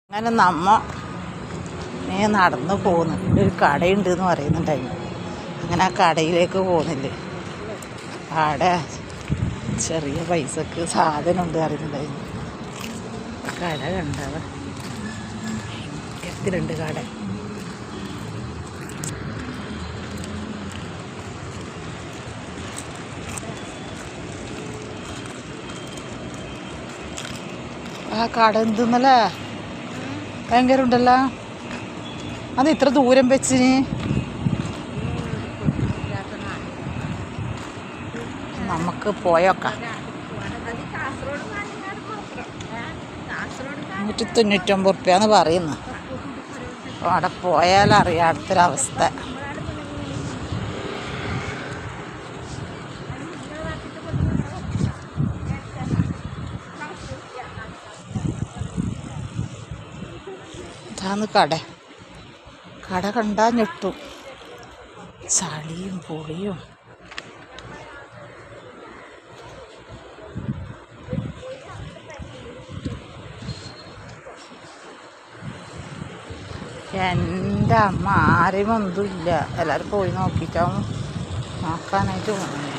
അങ്ങനെ നടന്നു പോകുന്നു. ഒരു കടയുണ്ട് എന്ന് പറയുന്നുണ്ടായിരുന്നു. അങ്ങനെ ആ കടയിലേക്ക് പോകുന്നില്ലേ, അവിടെ ചെറിയ പൈസക്ക് സാധനം ഉണ്ട് അറിയുന്നുണ്ടായിരുന്നു. കട കണ്ടവ ഭയങ്കരത്തിലുണ്ട് കട. ആ കട എന്തെന്നല്ലേ ഭയങ്കര ഉണ്ടല്ലോ. അത് ഇത്ര ദൂരം വെച്ചിന് നമുക്ക് പോയോക്കാം. 199 റുപ്യാന്ന് പറയുന്നു. അവിടെ പോയാലറിയാം അടുത്തൊരവസ്ഥ. ഇതാന്ന് കട കണ്ടാൽ ഞെട്ടും. ചളിയും പൊളിയും. എൻ്റെ അമ്മ ആരെയും ഒന്നുമില്ല. എല്ലാവരും പോയി നോക്കിയിട്ടാവും നോക്കാനായിട്ട് പോകുന്നു.